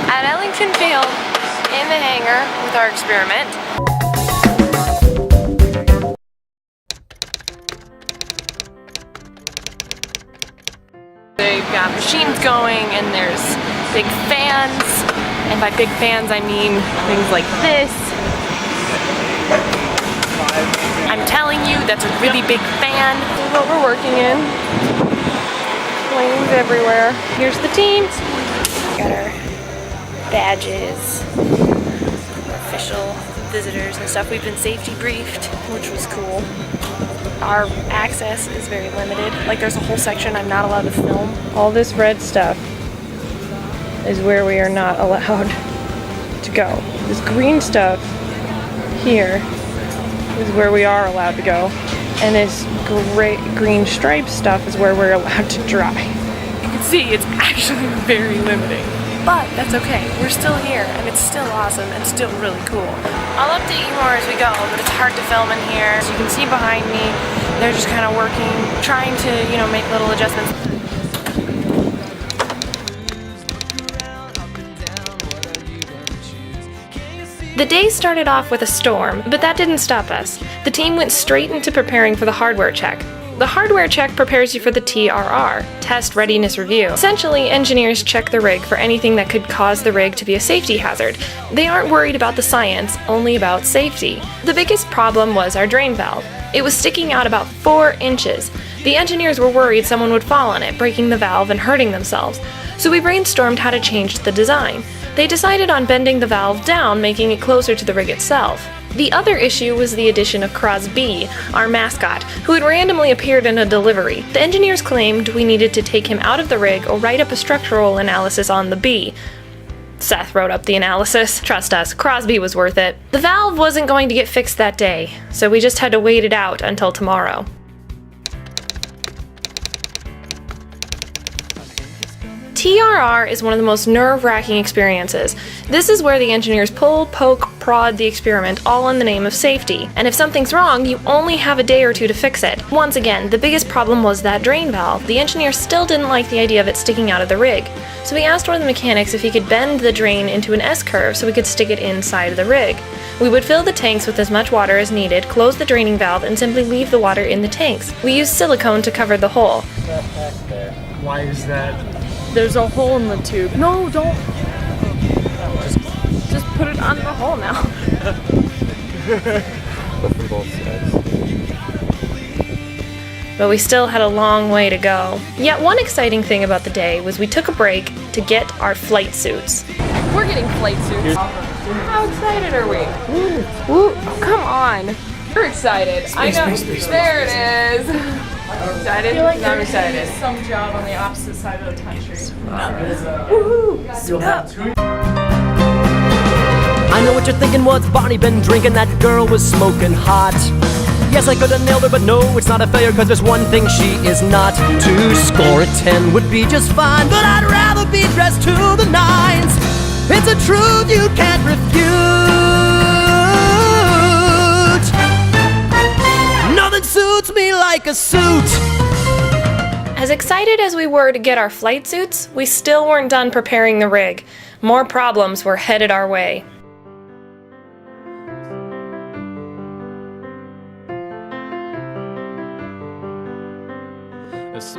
at Ellington Field in the hangar with our experiment. They've got machines going and there's big fans, and by big fans I mean things like this. I'm telling you, that's a really big fan. This is what we're working in. Flames everywhere. Here's the team. Got our badges, official visitors and stuff. We've been safety briefed, which was cool. Our access is very limited. Like, there's a whole section I'm not allowed to film. All this red stuff is where we are not allowed to go. This green stuff here is where we are allowed to go. And this green stripe stuff is where we're allowed to dry. You can see it's actually very limiting. But that's okay, we're still here and it's still awesome and still really cool. I'll update you more as we go, but it's hard to film in here. As you can see behind me, they're just kind of working, trying to, you know, make little adjustments. The day started off with a storm, but that didn't stop us. The team went straight into preparing for the hardware check. The hardware check prepares you for the TRR, Test Readiness Review. Essentially, engineers check the rig for anything that could cause the rig to be a safety hazard. They aren't worried about the science, only about safety. The biggest problem was our drain valve. It was sticking out about 4 inches. The engineers were worried someone would fall on it, breaking the valve and hurting themselves. So we brainstormed how to change the design. They decided on bending the valve down, making it closer to the rig itself. The other issue was the addition of Crosby, our mascot, who had randomly appeared in a delivery. The engineers claimed we needed to take him out of the rig or write up a structural analysis on the bee. Seth wrote up the analysis. Trust us, Crosby was worth it. The valve wasn't going to get fixed that day, so we just had to wait it out until tomorrow. TRR is one of the most nerve-wracking experiences. This is where the engineers pull, poke, prod the experiment, all in the name of safety. And if something's wrong, you only have a day or two to fix it. Once again, the biggest problem was that drain valve. The engineers still didn't like the idea of it sticking out of the rig. So we asked one of the mechanics if he could bend the drain into an S-curve so we could stick it inside of the rig. We would fill the tanks with as much water as needed, close the draining valve, and simply leave the water in the tanks. We used silicone to cover the hole. Why is that? There's a hole in the tube. No, don't. Just put it on the hole now. From both sides. But we still had a long way to go. Yet one exciting thing about the day was we took a break to get our flight suits. We're getting flight suits. How excited are we? Woo. Oh, come on. We're excited. I know. There it is. Excited? I feel like I'm excited. Some job on the opposite side of the country. Woohoo! I know what you're thinking, what's Barney been drinking? That girl was smoking hot. Yes, I could have nailed her, but no, it's not a failure, cause there's one thing she is not. To score a 10 would be just fine, but I'd rather be dressed to the nines. It's a truth you can't refute. Nothing suits me like a suit. As excited as we were to get our flight suits, we still weren't done preparing the rig. More problems were headed our way. That's